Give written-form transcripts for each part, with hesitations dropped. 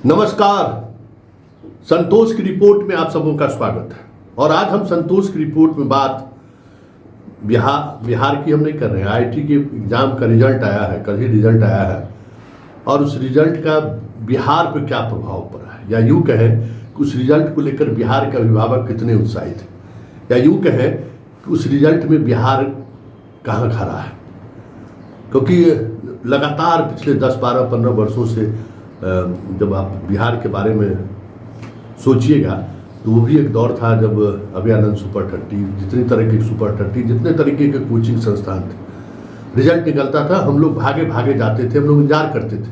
नमस्कार। संतोष की रिपोर्ट में आप सबों का स्वागत है। और आज हम संतोष की रिपोर्ट में बात बिहार की हम नहीं कर रहे हैं। आईआईटी के एग्जाम का रिजल्ट आया है, कल ही रिजल्ट आया है, और उस रिजल्ट का बिहार पे क्या प्रभाव पड़ा है, या यूँ कहें कि उस रिजल्ट को लेकर बिहार के अभिभावक कितने उत्साहित हैं, या यूँ कहें कि उस रिजल्ट में बिहार कहाँ खड़ा है। क्योंकि लगातार पिछले 10, 12, 15 वर्षों से जब आप बिहार के बारे में सोचिएगा तो वो भी एक दौर था जब अभयानंद सुपर 30, जितनी तरह के सुपर 30, जितने तरीके के कोचिंग संस्थान थे, रिजल्ट निकलता था, हम लोग भागे भागे जाते थे, हम लोग इंतजार करते थे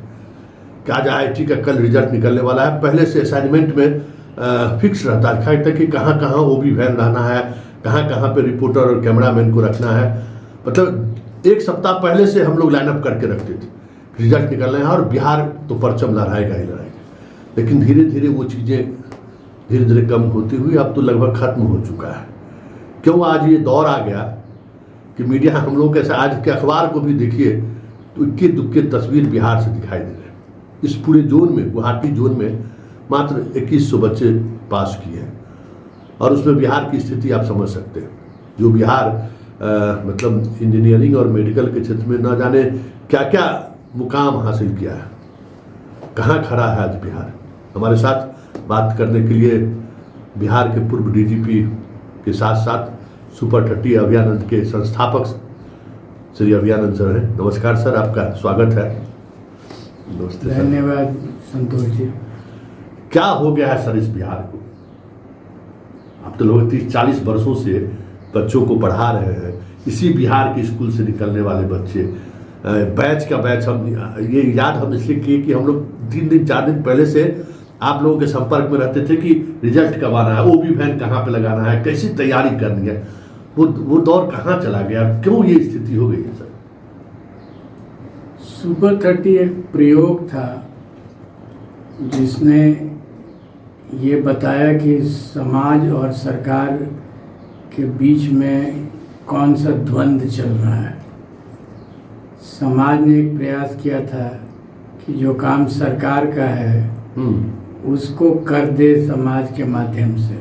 कि आज आईआईटी का कल रिजल्ट निकलने वाला है। पहले से असाइनमेंट में फिक्स रहता था कि कहाँ कहाँ ओबी वैन रहना है, कहाँ कहाँ पे रिपोर्टर और कैमरामैन को रखना है। मतलब एक सप्ताह पहले से हम लोग लाइनअप करके रखते थे, रिजल्ट निकलना है और बिहार तो परचम लहराएगा ही लहराएगा। लेकिन धीरे धीरे वो चीज़ें धीरे धीरे कम होती हुई अब तो लगभग खत्म हो चुका है। क्यों आज ये दौर आ गया कि मीडिया हम लोग कैसे, आज के अखबार को भी देखिए तो इक्के दुक्के तस्वीर बिहार से दिखाई दे रहे हैं। इस पूरे जोन में, गुवाहाटी जोन में मात्र 2100 बच्चे पास किए हैं, और उसमें बिहार की स्थिति आप समझ सकते हैं। जो बिहार मतलब इंजीनियरिंग और मेडिकल के क्षेत्र में न जाने क्या क्या मुकाम हासिल किया है, कहाँ खड़ा है आज बिहार। हमारे साथ बात करने के लिए बिहार के पूर्व डीजीपी के साथ साथ सुपर 30 अभयानंद के संस्थापक श्री अभयानंद सर हैं। नमस्कार सर, आपका स्वागत है। नमस्ते। धन्यवाद संतोष जी। क्या हो गया है सर इस बिहार को? आप तो लोग 30-40 वर्षों से बच्चों को पढ़ा रहे हैं, इसी बिहार के स्कूल से निकलने वाले बच्चे, बैच का बैच। हम ये याद हम इसलिए किए कि हम लोग 3 दिन 4 दिन पहले से आप लोगों के संपर्क में रहते थे कि रिजल्ट कब आना है, ओबी वैन कहाँ पे लगाना है, कैसी तैयारी करनी है। वो दौर कहाँ चला गया, क्यों ये स्थिति हो गई है सर? सुपर 30 एक प्रयोग था जिसने ये बताया कि समाज और सरकार के बीच में कौन सा द्वंद्व चल रहा है। समाज ने एक प्रयास किया था कि जो काम सरकार का है उसको कर दे समाज के माध्यम से,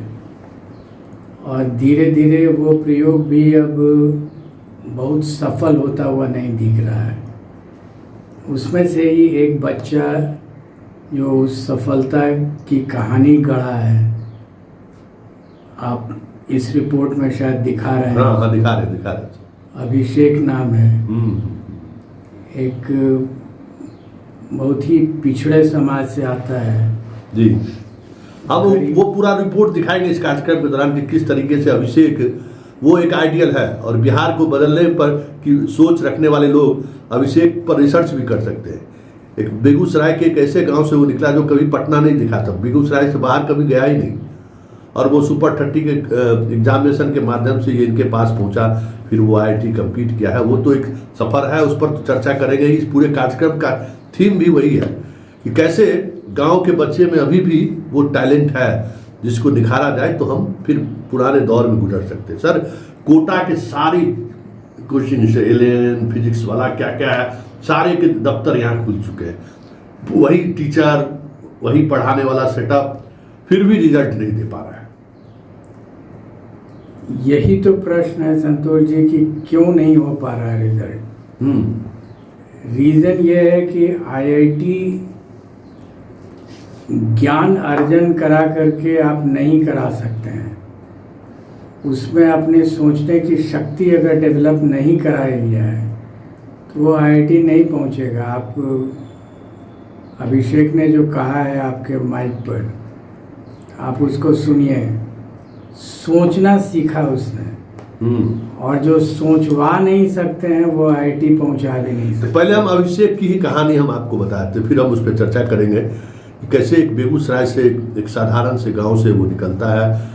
और धीरे धीरे वो प्रयोग भी अब बहुत सफल होता हुआ नहीं दिख रहा है। उसमें से ही एक बच्चा जो उस सफलता की कहानी गढ़ा है, आप इस रिपोर्ट में शायद दिखा रहे हैं। हाँ, दिखा रहे। अभिषेक नाम है, एक बहुत ही पिछड़े समाज से आता है जी। अब वो पूरा रिपोर्ट दिखाएंगे इस कार्यक्रम के दौरान कि किस तरीके से अभिषेक वो एक आइडियल है, और बिहार को बदलने पर की सोच रखने वाले लोग अभिषेक पर रिसर्च भी कर सकते हैं। एक बेगूसराय के एक ऐसे गांव से वो निकला जो कभी पटना नहीं दिखा था, बेगूसराय से बाहर कभी गया ही नहीं, और वो सुपर 30 के एग्जामिनेशन के माध्यम से ये इनके पास पहुंचा, फिर वो आईआईटी कंप्लीट किया है। वो तो एक सफ़र है, उस पर तो चर्चा करेंगे। इस पूरे कार्यक्रम का थीम भी वही है कि कैसे गांव के बच्चे में अभी भी वो टैलेंट है जिसको निखारा जाए तो हम फिर पुराने दौर में गुजर सकते हैं। सर, कोटा के सारी कोचिंग से एलएन फिजिक्स वाला क्या क्या है, सारे के दफ्तर यहाँ खुल चुके हैं, वही टीचर, वही पढ़ाने वाला सेटअप, फिर भी रिजल्ट नहीं दे पा रहा है। यही तो प्रश्न है संतोष जी कि क्यों नहीं हो पा रहा है रिजल्ट। रीज़न ये है कि आईआईटी ज्ञान अर्जन करा करके आप नहीं करा सकते हैं। उसमें अपने सोचने की शक्ति अगर डेवलप नहीं कराई जाए तो वो आईआईटी नहीं पहुंचेगा। आप अभिषेक ने जो कहा है आपके माइक पर, आप उसको सुनिए। सोचना सीखा उसने, और जो सोचवा नहीं सकते हैं वो आईआईटी पहुंचा भी नहीं सकते। पहले हम अभिषेक की ही कहानी हम आपको बताते, फिर हम उस पर चर्चा करेंगे कि कैसे एक बेगूसराय से एक साधारण से गांव से वो निकलता है,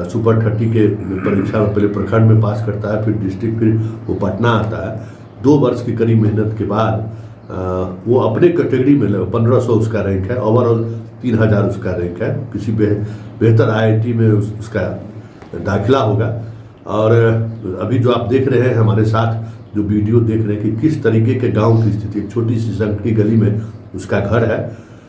सुपर 30 के परीक्षा में पहले प्रखंड में पास करता है, फिर डिस्ट्रिक्ट, फिर वो पटना आता है। 2 वर्ष की कड़ी मेहनत के बाद वो अपने कैटेगरी में 1500 उसका रैंक है, ओवरऑल 3000 उसका रैंक है। किसी बेहतर आईआईटी में उसका दाखिला होगा। और अभी जो आप देख रहे हैं हमारे साथ, जो वीडियो देख रहे हैं कि किस तरीके के गांव की स्थिति, एक छोटी सी संकरी गली में उसका घर है,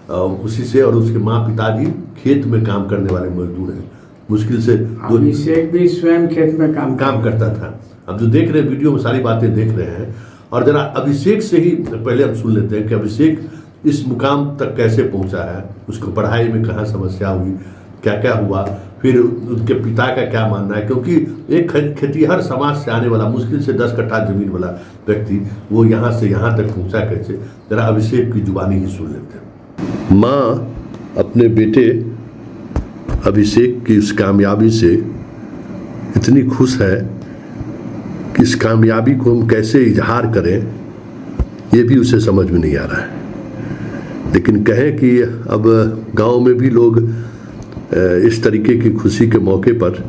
उसी से, और उसके माँ पिताजी खेत में काम करने वाले मजदूर हैं। मुश्किल से अभिषेक भी स्वयं खेत में काम करता था। अब जो देख रहे हैं वीडियो में सारी बातें देख रहे हैं, और जरा अभिषेक से ही पहले हम सुन लेते हैं कि अभिषेक इस मुकाम तक कैसे पहुंचा है, उसको पढ़ाई में कहाँ समस्या हुई, क्या क्या हुआ, फिर उनके पिता का क्या मानना है, क्योंकि एक खेतीहर समाज से आने वाला मुश्किल से 10 कट्ठा जमीन वाला व्यक्ति वो यहाँ से यहाँ तक पहुँचा कैसे, जरा अभिषेक की जुबानी ही सुन लेते हैं। माँ अपने बेटे अभिषेक की इस कामयाबी से इतनी खुश है कि इस कामयाबी को हम कैसे इजहार करें ये भी उसे समझ में नहीं आ रहा है। लेकिन कहें कि अब गांव में भी लोग इस तरीके की खुशी के मौके पर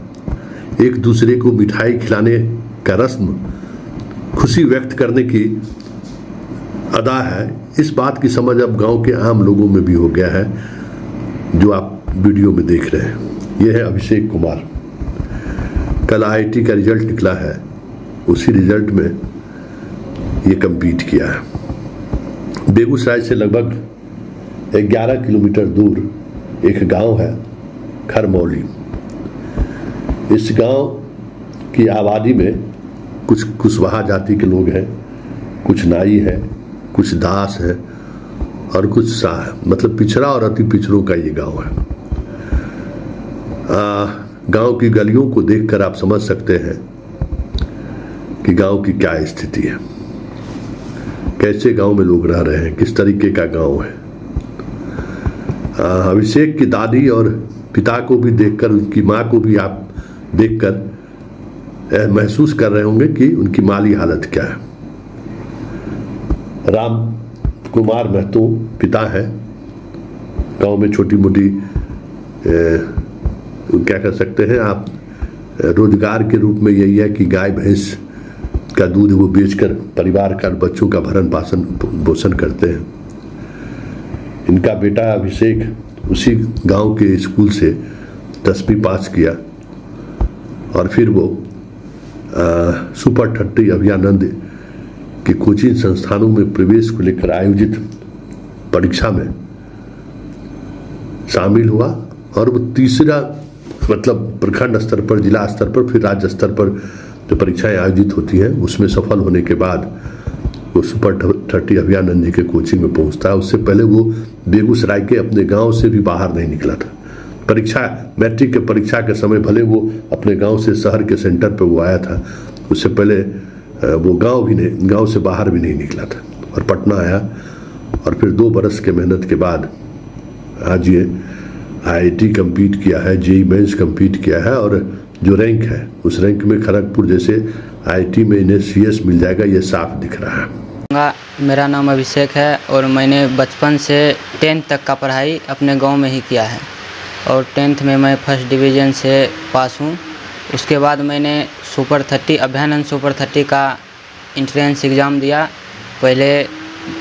एक दूसरे को मिठाई खिलाने का रस्म खुशी व्यक्त करने की अदा है, इस बात की समझ अब गांव के आम लोगों में भी हो गया है, जो आप वीडियो में देख रहे हैं। यह है अभिषेक कुमार। कल IIT का रिजल्ट निकला है, उसी रिजल्ट में ये कम्पीट किया है। बेगूसराय से लगभग 11 किलोमीटर दूर एक गांव है खरमौली। इस गांव की आबादी में कुछ कुशवाहा जाति के लोग हैं, कुछ नाई है, कुछ दास है और कुछ शाह है। मतलब पिछड़ा और अति पिछड़ों का ये गांव है। गांव की गलियों को देखकर आप समझ सकते हैं कि गांव की क्या स्थिति है, कैसे गांव में लोग रह रहे हैं, किस तरीके का गांव है। अभिषेक की दादी और पिता को भी देखकर, उनकी माँ को भी आप देखकर महसूस कर रहे होंगे कि उनकी माली हालत क्या है। राम कुमार महतो पिता है। गांव में छोटी मोटी क्या कर सकते हैं आप, रोजगार के रूप में यही है कि गाय भैंस का दूध वो बेचकर परिवार का, बच्चों का भरण पोषण करते हैं। इनका बेटा अभिषेक उसी गांव के स्कूल से 10वीं पास किया और फिर वो सुपर 30 अभियानंद के कोचिंग संस्थानों में प्रवेश को लेकर आयोजित परीक्षा में शामिल हुआ और वो तीसरा, मतलब प्रखंड स्तर पर, जिला स्तर पर, फिर राज्य स्तर पर जो परीक्षाएं आयोजित होती हैं उसमें सफल होने के बाद वो सुपर 30 अभियानंद जी के कोचिंग में पहुंचता है। उससे पहले वो बेगूसराय के अपने गांव से भी बाहर नहीं निकला था। परीक्षा, मैट्रिक के परीक्षा के समय भले वो अपने गांव से शहर के सेंटर पर वो आया था, उससे पहले वो गांव से बाहर भी नहीं निकला था और पटना आया और फिर 2 बरस के मेहनत के बाद आज ये IIT कम्पीट किया है, JEE मेंस कम्पीट किया है और जो रैंक है उस रैंक में खड़गपुर जैसे IIT में इन्हें CS मिल जाएगा, ये साफ दिख रहा है। मेरा नाम अभिषेक है और मैंने बचपन से 10th तक का पढ़ाई अपने गांव में ही किया है और 10th में मैं फर्स्ट डिवीज़न से पास हूं। उसके बाद मैंने सुपर 30 अभियानंद सुपर 30 का इंट्रेंस एग्ज़ाम दिया। पहले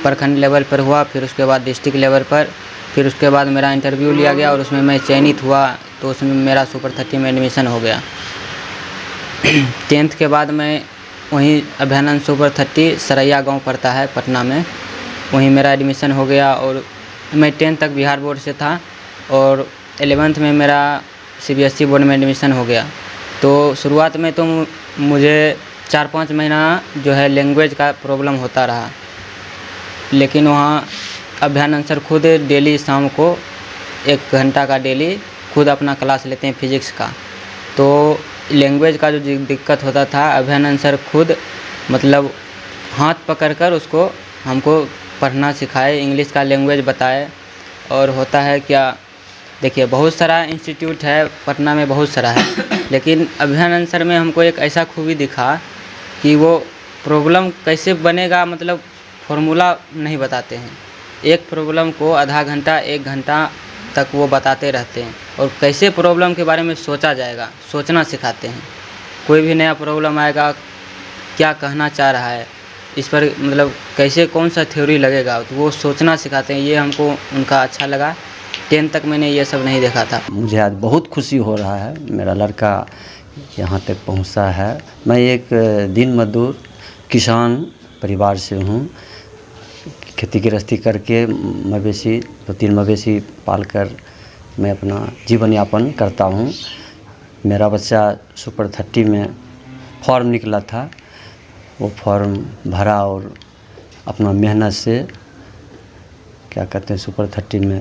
प्रखंड लेवल पर हुआ, फिर उसके बाद डिस्ट्रिक्ट लेवल पर, फिर उसके बाद मेरा इंटरव्यू लिया गया और उसमें मैं चयनित हुआ, तो उसमें मेरा सुपर 30 में एडमिशन हो गया। 10th के बाद मैं वहीं अभियानंद सुपर 30 सरैया गांव पड़ता है पटना में, वहीं मेरा एडमिशन हो गया और मैं 10th तक बिहार बोर्ड से था और 11th में मेरा CBSE बोर्ड में एडमिशन हो गया। तो शुरुआत में तो मुझे 4-5 महीना जो है लैंग्वेज का प्रॉब्लम होता रहा, लेकिन वहाँ अभियानंद सर खुद डेली शाम को 1 घंटा का डेली खुद अपना क्लास लेते हैं फिजिक्स का। तो लैंग्वेज का जो दिक्कत होता था, अभियानंद सर खुद मतलब हाथ पकड़कर उसको हमको पढ़ना सिखाए, इंग्लिश का लैंग्वेज बताए। और होता है क्या, देखिए बहुत सारा इंस्टीट्यूट है पटना में, बहुत सारा है, लेकिन अभियानंद सर में हमको एक ऐसा खूबी दिखा कि वो प्रॉब्लम कैसे बनेगा, मतलब फॉर्मूला नहीं बताते हैं। एक प्रॉब्लम को आधा घंटा 1 घंटा तक वो बताते रहते हैं और कैसे प्रॉब्लम के बारे में सोचा जाएगा, सोचना सिखाते हैं। कोई भी नया प्रॉब्लम आएगा, क्या कहना चाह रहा है इस पर, मतलब कैसे कौन सा थ्योरी लगेगा, तो वो सोचना सिखाते हैं। ये हमको उनका अच्छा लगा। 10th तक मैंने ये सब नहीं देखा था। मुझे आज बहुत खुशी हो रहा है, मेरा लड़का यहाँ तक पहुँचा है। मैं एक दिन मजदूर किसान परिवार से हूँ। खेती गृहस्थी करके मवेशी 2-3 मवेशी पालकर मैं अपना जीवन यापन करता हूँ। मेरा बच्चा सुपर 30 में फॉर्म निकला था, वो फॉर्म भरा और अपना मेहनत से क्या कहते हैं सुपर 30 में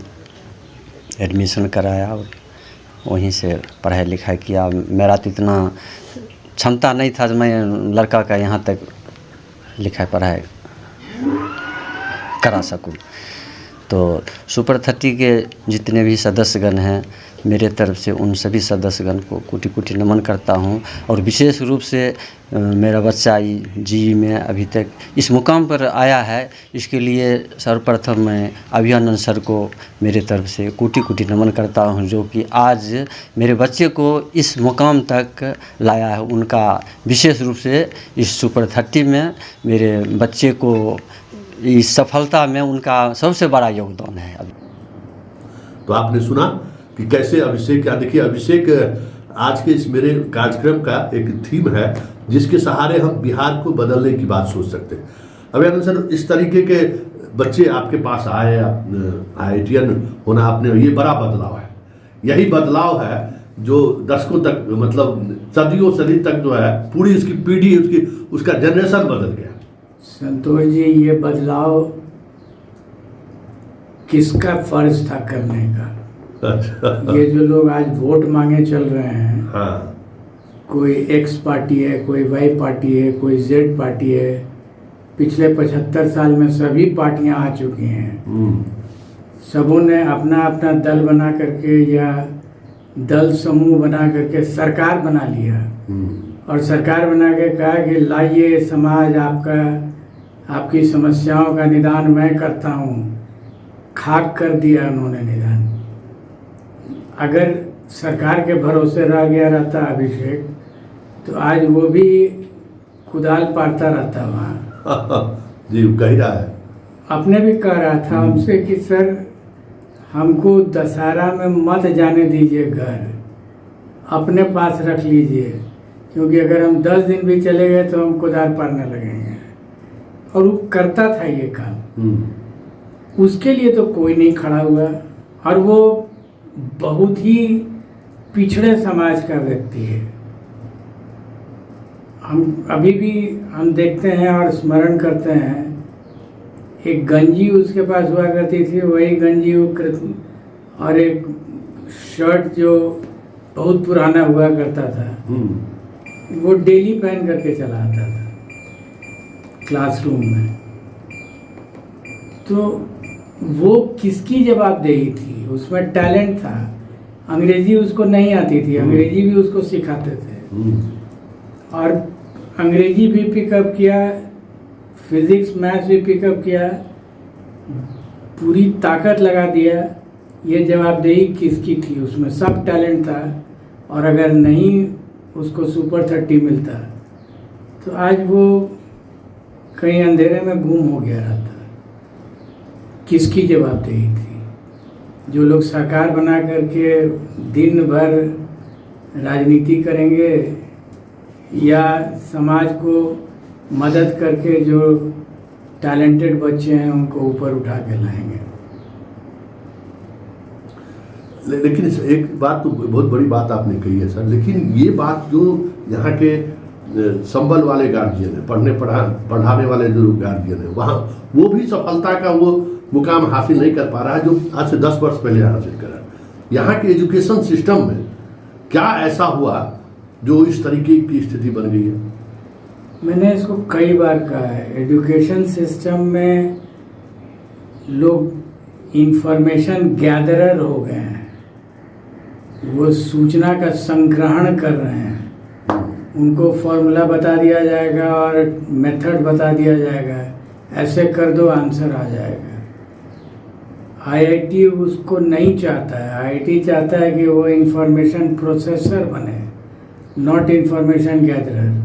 एडमिशन कराया और वहीं से पढ़ाई लिखाई किया। मेरा तो इतना क्षमता नहीं था मैं लड़का का यहाँ तक लिखाई पढ़ाई करा सकूं। तो सुपर 30 के जितने भी सदस्यगण हैं मेरे तरफ से उन सभी सदस्यगण को कोटि कोटि नमन करता हूं। और विशेष रूप से मेरा बच्चा जी में अभी तक इस मुकाम पर आया है, इसके लिए सर्वप्रथम मैं अभिनंदन सर को मेरे तरफ से कोटि कोटि नमन करता हूं, जो कि आज मेरे बच्चे को इस मुकाम तक लाया है। उनका विशेष रूप से इस सुपर 30 में मेरे बच्चे को इस सफलता में उनका सबसे बड़ा योगदान है। तो आपने सुना कि कैसे अभिषेक, या देखिए अभिषेक आज के इस मेरे कार्यक्रम का एक थीम है जिसके सहारे हम बिहार को बदलने की बात सोच सकते हैं। अभिनंदन सर, इस तरीके के बच्चे आपके पास आए, IITian होना आपने, ये बड़ा बदलाव है। यही बदलाव है जो दशकों तक, मतलब सदियों सदी तक जो है पूरी उसकी पीढ़ी, उसका जनरेशन बदल गया। संतोष जी, ये बदलाव किसका फर्ज था करने का? ये जो लोग आज वोट मांगे चल रहे हैं, हाँ। कोई X पार्टी है, कोई Y पार्टी है, कोई Z पार्टी है। पिछले 75 साल में सभी पार्टियां आ चुकी हैं। सबों ने अपना अपना दल बना करके या दल समूह बना करके सरकार बना लिया और सरकार बना के कहा कि लाइए समाज आपकी समस्याओं का निदान मैं करता हूँ। खाक कर दिया उन्होंने निदान। अगर सरकार के भरोसे रह गया रहता अभिषेक, तो आज वो भी कुदाल पारता रहता वहाँ। जी, कह रहा है, अपने भी कह रहा था हमसे कि सर हमको दशहरा में मत जाने दीजिए, घर अपने पास रख लीजिए, क्योंकि अगर हम 10 दिन भी चले गए तो हम कुदाल पारने लगेंगे। और वो करता था ये काम। उसके लिए तो कोई नहीं खड़ा हुआ, और वो बहुत ही पिछड़े समाज का व्यक्ति है। हम अभी भी हम देखते हैं और स्मरण करते हैं, एक गंजी उसके पास हुआ करती थी, वही गंजी और एक शर्ट जो बहुत पुराना हुआ करता था, वो डेली पहन करके चला आता था क्लासरूम में। तो वो किसकी जवाबदेही थी? उसमें टैलेंट था। अंग्रेजी उसको नहीं आती थी, अंग्रेजी भी उसको सिखाते थे और अंग्रेजी भी पिकअप किया, फिजिक्स मैथ्स भी पिकअप किया, पूरी ताकत लगा दिया। ये जवाबदेही किसकी थी? उसमें सब टैलेंट था, और अगर नहीं उसको सुपर 30 मिलता तो आज वो कहीं अंधेरे में गुम हो गया रहता। किसकी जवाबदेही थी? जो लोग सरकार बना करके दिन भर राजनीति करेंगे, या समाज को मदद करके जो टैलेंटेड बच्चे हैं उनको ऊपर उठा के लाएंगे। लेकिन एक बात तो बहुत बड़ी बात आपने कही है सर, लेकिन ये बात जो यहाँ के संबल वाले गार्जियन है, पढ़ाने वाले जो गार्जियन है, वहाँ वो भी सफलता का वो मुकाम हासिल नहीं कर पा रहा है जो आज से 10 वर्ष पहले हासिल करा। यहाँ के एजुकेशन सिस्टम में क्या ऐसा हुआ जो इस तरीके की स्थिति बन गई है? मैंने इसको कई बार कहा है, एजुकेशन सिस्टम में लोग इंफॉर्मेशन गैदरर हो गए हैं, वो सूचना का संग्रहण कर रहे हैं। उनको फॉर्मूला बता दिया जाएगा और मेथड बता दिया जाएगा, ऐसे कर दो आंसर आ जाएगा। IIT उसको नहीं चाहता है। IIT चाहता है कि वो इंफॉर्मेशन प्रोसेसर बने, नॉट इंफॉर्मेशन गैदरर।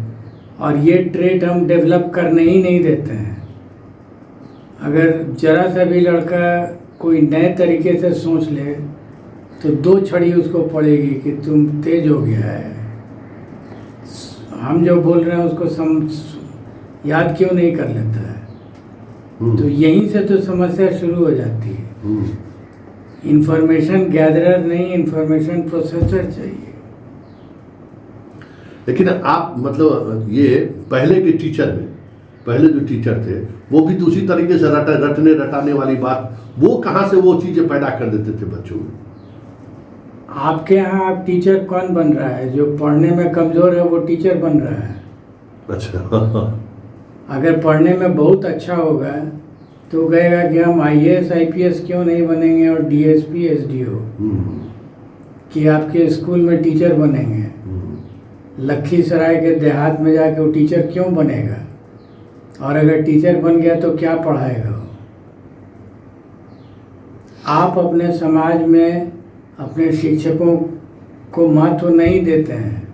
और ये ट्रेड हम डेवलप करने ही नहीं देते हैं। अगर जरा सा भी लड़का कोई नए तरीके से सोच ले तो 2 छड़ी उसको पड़ेगी कि तुम तेज हो गया है, हम जो बोल रहे हैं उसको याद क्यों नहीं कर लेता है। तो यहीं से तो समस्या शुरू हो जाती है। इंफॉर्मेशन गैदरर नहीं, इंफॉर्मेशन प्रोसेसर चाहिए। लेकिन आप मतलब ये पहले के टीचर में, पहले जो टीचर थे वो भी तो उसी तरीके से रटने रटाने वाली बात, वो कहाँ से वो चीज़ें पैदा कर देते थे बच्चों में? आपके यहाँ आप टीचर कौन बन रहा है? जो पढ़ने में कमज़ोर है वो टीचर बन रहा है। अच्छा। अगर पढ़ने में बहुत अच्छा होगा तो कहेगा कि हम IAS IPS क्यों नहीं बनेंगे और DSP SDO कि आपके स्कूल में टीचर बनेंगे। लखीसराय के देहात में जाके वो टीचर क्यों बनेगा? और अगर टीचर बन गया तो क्या पढ़ाएगा वो? आप अपने समाज में अपने शिक्षकों को महत्व नहीं देते हैं।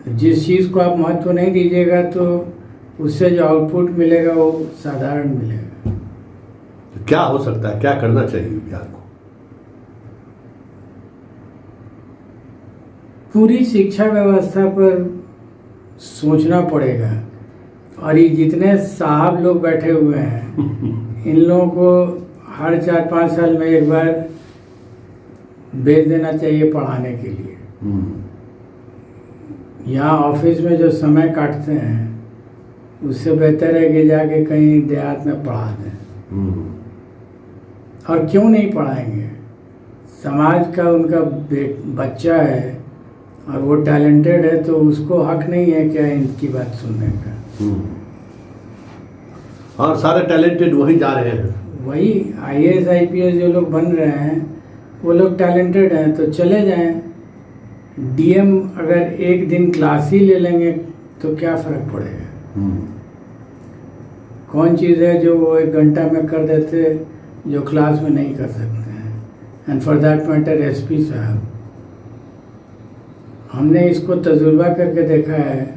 जिस चीज़ को आप महत्व नहीं दीजिएगा तो उससे जो आउटपुट मिलेगा वो साधारण मिलेगा। तो क्या हो सकता है, क्या करना चाहिए विभाग को? पूरी शिक्षा व्यवस्था पर सोचना पड़ेगा। और ये जितने साहब लोग बैठे हुए हैं इन लोगों को हर 4-5 साल में एक बार भेज देना चाहिए पढ़ाने के लिए। यहाँ ऑफिस में जो समय काटते हैं उससे बेहतर है कि जाके कहीं देहात में पढ़ा दें। और क्यों नहीं पढ़ाएंगे? समाज का उनका बच्चा है और वो टैलेंटेड है तो उसको हक नहीं है क्या इनकी बात सुनने का? और सारे टैलेंटेड वही जा रहे हैं। वही IAS IPS जो लोग बन रहे हैं वो लोग टैलेंटेड हैं तो चले जाएं। DM अगर एक दिन क्लास ही ले लेंगे तो क्या फ़र्क पड़ेगा? कौन चीज़ है जो वो 1 घंटा में कर देते जो क्लास में नहीं कर सकते हैं? And for that matter SP साहब, हमने इसको तजुर्बा करके देखा है।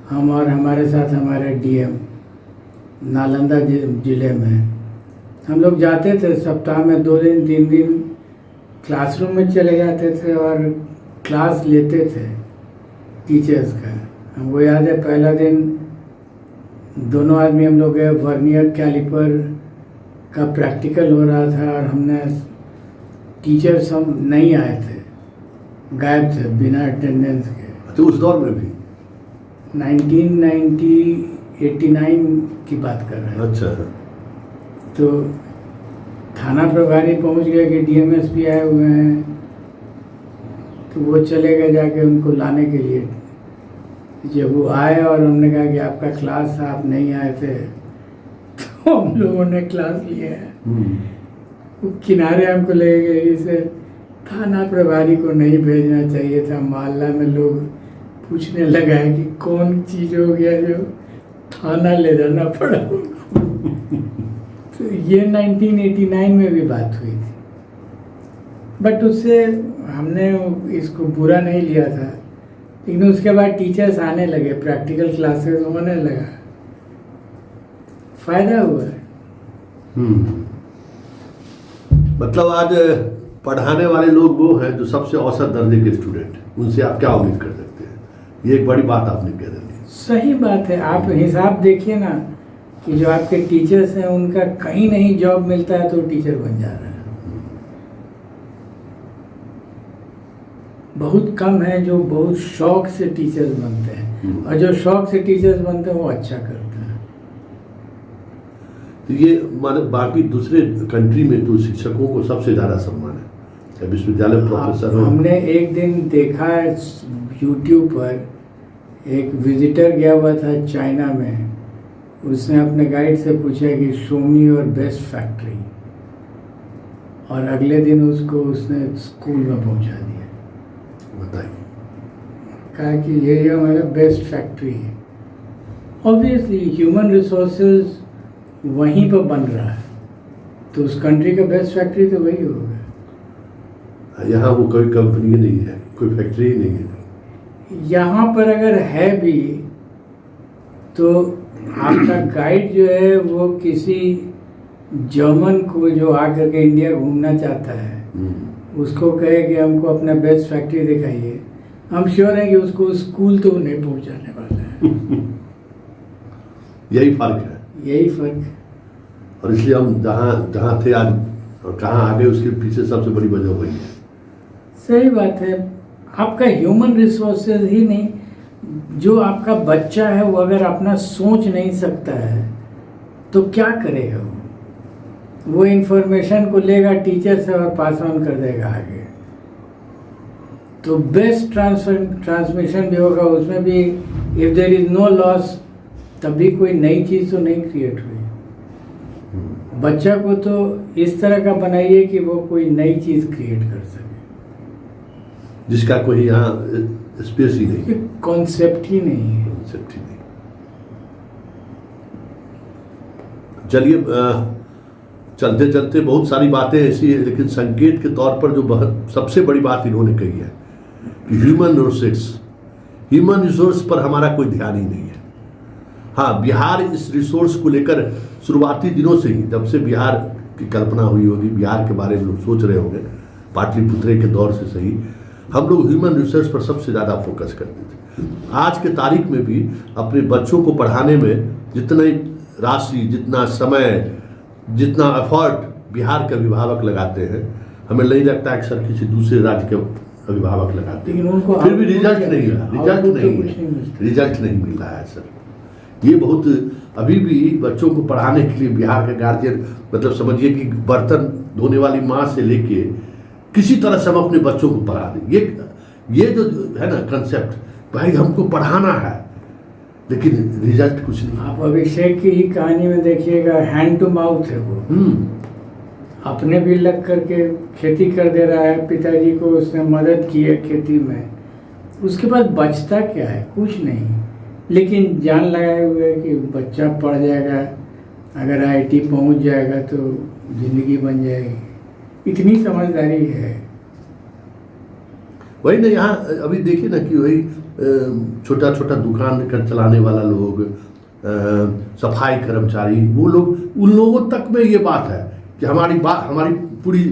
हम और हमारे साथ हमारे DM नालंदा ज़िले में हम लोग जाते थे, सप्ताह में 2 दिन 3 दिन क्लासरूम में चले जाते थे और क्लास लेते थे टीचर्स का। हमको याद है पहला दिन दोनों आदमी हम लोग गए, वर्नियर कैलिपर का प्रैक्टिकल हो रहा था और हमने टीचर्स हम नहीं आए थे, गायब थे बिना अटेंडेंस के। तो उस दौर में भी 1989 की बात कर रहे हैं। अच्छा। तो थाना प्रभारी पहुंच गए कि DMSP आए हुए हैं, तो वो चले गए जाके उनको लाने के लिए। जब वो आए और हमने कहा कि आपका क्लास आप नहीं आए थे, तो हम लोगों ने क्लास लिया है। वो किनारे हमको ले गए, इसे थाना प्रभारी को नहीं भेजना चाहिए था। मोहल्ला में लोग पूछने लगा है कि कौन चीज़ हो गया जो थाना ले जाना पड़ा। तो ये 1989 में भी बात हुई थी, बट उससे हमने इसको बुरा नहीं लिया था। लेकिन उसके बाद टीचर्स आने लगे, प्रैक्टिकल क्लासेस होने लगा, फायदा हुआ है। मतलब आज पढ़ाने वाले लोग वो हैं जो सबसे औसत दर्जे के स्टूडेंट, उनसे आप क्या उम्मीद कर सकते हैं? ये एक बड़ी बात आपने कह दी। सही बात है। आप हिसाब देखिए ना कि जो आपके टीचर्स हैं उनका कहीं नहीं जॉब मिलता है तो टीचर बन जा रहा है। बहुत कम है जो बहुत शौक से टीचर्स बनते हैं, और जो शौक से टीचर्स बनते हैं वो अच्छा करते हैं। तो ये माने बाकी दूसरे कंट्री में तो शिक्षकों को सबसे ज़्यादा सम्मान है, विश्वविद्यालय प्रोफेसर हो। हमने एक दिन देखा YouTube पर, एक विजिटर गया हुआ था चाइना में, उसने अपने गाइड से पूछा कि show me your best factory, और अगले दिन उसको उसने स्कूल में पहुंचा दिया। बताइए। कहा कि ये हमारा बेस्ट फैक्ट्री है। ऑब्वियसली ह्यूमन रिसोर्सेज वहीं पर बन रहा है, तो उस कंट्री का बेस्ट फैक्ट्री तो वही होगा। यहाँ वो कोई कंपनी नहीं है, कोई फैक्ट्री नहीं है। यहाँ पर अगर है भी तो आपका गाइड जो है वो किसी जर्मन को जो आकर के इंडिया घूमना चाहता है उसको कहे कि हमको अपना बेस्ट फैक्ट्री दिखाइए, हम श्योर हैं कि उसको स्कूल तो नहीं पहुँचाने वाला है। यही फर्क है, यही फर्क। और इसलिए हम जहाँ जहाँ थे आज और कहाँ आ गए उसके पीछे सबसे बड़ी वजह वही है। सही बात है। आपका ह्यूमन रिसोर्सेज ही नहीं, जो आपका बच्चा है वो अगर अपना सोच नहीं सकता है तो क्या करेगा वो इंफॉर्मेशन को लेगा टीचर से और पास ऑन कर देगा आगे। तो बेस्ट ट्रांसमिशन भी होगा, उसमें भी if there is no loss तब भी कोई नई चीज़ तो नहीं क्रिएट हुई। बच्चा को तो इस तरह का बनाइए कि वो कोई नई चीज़ क्रिएट कर सके, जिसका कोई यहाँ स्पेस ही नहीं, कॉन्सेप्ट ही नहीं है। कॉन्सेप्ट ही नहीं। चलिए, चलते चलते बहुत सारी बातें ऐसी है, लेकिन संकेत के तौर पर जो बहुत सबसे बड़ी बात इन्होंने कही है कि ह्यूमन रिसोर्स पर हमारा कोई ध्यान ही नहीं है। हाँ, बिहार इस रिसोर्स को लेकर शुरुआती दिनों से ही, जब से बिहार की कल्पना हुई होगी, बिहार के बारे में लोग सोच रहे होंगे, पाटलिपुत्र के दौर से सही, हम लोग ह्यूमन रिसोर्स पर सबसे ज़्यादा फोकस करते थे। आज के तारीख में भी अपने बच्चों को पढ़ाने में जितनी राशि, जितना समय, जितना एफर्ट बिहार के अभिभावक लगाते हैं, हमें नहीं लगता है कि सर किसी दूसरे राज्य के अभिभावक लगाते हैं, फिर भी रिजल्ट नहीं है, रिजल्ट नहीं मिल रहा है सर। ये बहुत, अभी भी बच्चों को पढ़ाने के लिए बिहार के गार्जियन, मतलब समझिए कि बर्तन धोने वाली माँ से लेके किसी तरह से हम अपने बच्चों को पढ़ा दें, ये जो है ना कंसेप्ट, भाई हमको पढ़ाना है, लेकिन रिजल्ट कुछ नहीं। आप अभिषेक की ही कहानी में देखिएगा, हैंड टू माउथ है वो। अपने भी लग करके खेती कर दे रहा है, पिताजी को उसने मदद की है खेती में, उसके बाद बचता क्या है? कुछ नहीं, लेकिन जान लगाए हुए कि बच्चा पढ़ जाएगा, अगर आईटी पहुंच जाएगा तो जिंदगी बन जाएगी। इतनी समझदारी है। वही ना, यहाँ अभी देखिए ना कि वही छोटा छोटा दुकान कर चलाने वाला लोग, सफाई कर्मचारी, वो लोग, उन लोगों तक में ये बात है कि हमारी पूरी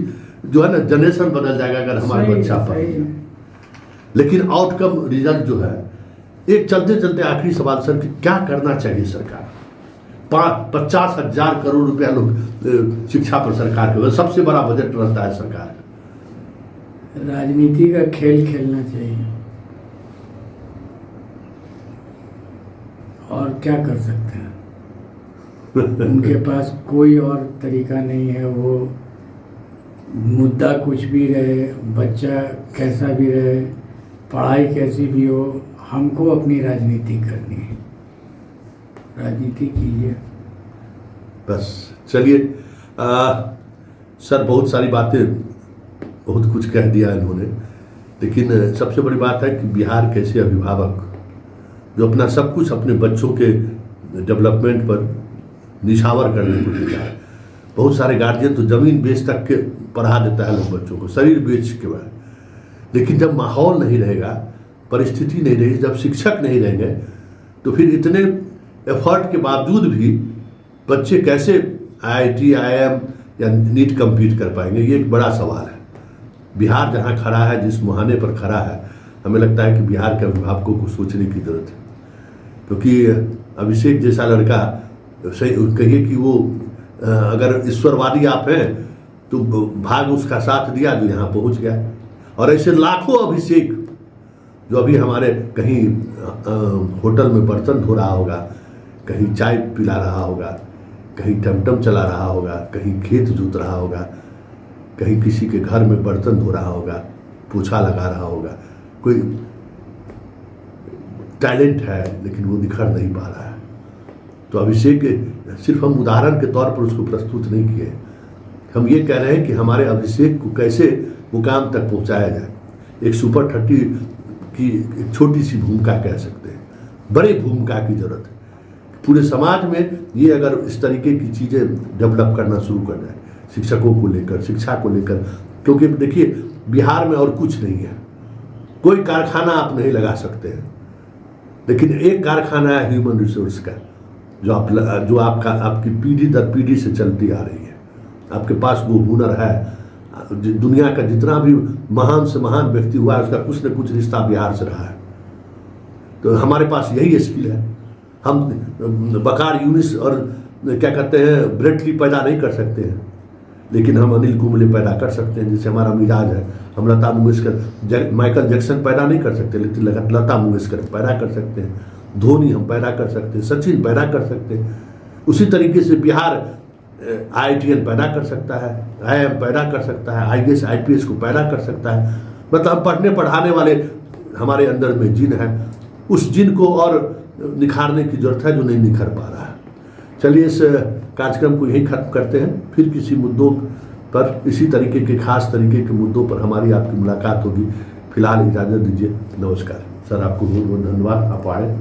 जो है ना जनरेशन बदल जाएगा अगर हमारा बच्चा पढ़े। लेकिन आउटकम रिजल्ट जो है, एक चलते चलते आखिरी सवाल सर कि क्या करना चाहिए सरकार? 50,000 करोड़ रुपया लोग शिक्षा पर सरकार के, सबसे बड़ा बजट रहता है सरकार का। राजनीति का खेल खेलना चाहिए, और क्या कर सकते हैं? उनके पास कोई और तरीका नहीं है। वो मुद्दा कुछ भी रहे, बच्चा कैसा भी रहे, पढ़ाई कैसी भी हो, हमको अपनी राजनीति करनी है। राजनीति कीजिए बस। चलिए, सर बहुत सारी बातें, बहुत कुछ कह दिया इन्होंने, लेकिन सबसे बड़ी बात है कि बिहार कैसे अभिभावक जो अपना सब कुछ अपने बच्चों के डेवलपमेंट पर निछावर करने को तैयार है। बहुत सारे गार्जियन तो ज़मीन बेच तक के पढ़ा देता है लोग बच्चों को, शरीर बेच के बाद। लेकिन जब माहौल नहीं रहेगा, परिस्थिति नहीं रहेगी, जब शिक्षक नहीं रहेंगे, तो फिर इतने एफर्ट के बावजूद भी बच्चे कैसे IIT, IIM या नीट कम्पीट कर पाएंगे? ये एक बड़ा सवाल है। बिहार जहाँ खड़ा है, जिस मुहाने पर खड़ा है, हमें लगता है कि बिहार के अभिभावकों को सोचने की जरूरत है। क्योंकि अभिषेक जैसा लड़का, सही कहिए कि वो अगर ईश्वरवादी आप हैं तो भाग उसका साथ दिया जो यहाँ पहुँच गया। और ऐसे लाखों अभिषेक जो अभी हमारे कहीं होटल में बर्तन धो रहा होगा, कहीं चाय पिला रहा होगा, कहीं टमटम चला रहा होगा, कहीं खेत जोत रहा होगा, कहीं किसी के घर में बर्तन धो रहा होगा, पोछा लगा रहा होगा। कोई टैलेंट है लेकिन वो निखर नहीं पा रहा है। तो अभिषेक सिर्फ हम उदाहरण के तौर पर उसको प्रस्तुत नहीं किए, हम ये कह रहे हैं कि हमारे अभिषेक को कैसे मुकाम तक पहुंचाया जाए। एक सुपर 30 की एक छोटी सी भूमिका कह सकते हैं, बड़ी भूमिका की जरूरत है। पूरे समाज में ये अगर इस तरीके की चीज़ें डेवलप करना शुरू कर जाए, शिक्षकों को लेकर, शिक्षा को लेकर, क्योंकि देखिए बिहार में और कुछ नहीं है, कोई कारखाना आप नहीं लगा सकते हैं, लेकिन एक कारखाना है ह्यूमन रिसोर्स का, जो आपकी पीढ़ी दर पीढ़ी से चलती आ रही है। आपके पास वो हुनर है। दुनिया का जितना भी महान से महान व्यक्ति हुआ है, उसका कुछ न कुछ रिश्ता बिहार से रहा है। तो हमारे पास यही स्किल है, हम वकार यूनिस और क्या कहते हैं ब्रेट ली पैदा नहीं कर सकते हैं, लेकिन हम अनिल कुंबले पैदा कर सकते हैं, जिससे हमारा मिजाज है। हम लता मंगेशकर माइकल जैक्सन पैदा नहीं कर सकते, लेकिन लता मंगेशकर पैदा कर सकते हैं, धोनी हम पैदा कर सकते हैं, सचिन पैदा कर सकते हैं। उसी तरीके से बिहार IITN पैदा कर सकता है, IIM पैदा कर सकता है, IAS IPS को पैदा कर सकता है। मतलब हम पढ़ने पढ़ाने वाले हमारे अंदर में जिन है, उस जिन को और निखारने की जरूरत है जो नहीं निखर पा रहा है। चलिए इस कार्यक्रम को यहीं खत्म करते हैं, फिर किसी मुद्दों पर इसी तरीके के खास तरीके के मुद्दों पर हमारी आपकी मुलाकात होगी। फिलहाल इजाज़त दीजिए, नमस्कार। सर आपको बहुत बहुत धन्यवाद, आप आए।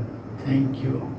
Thank you.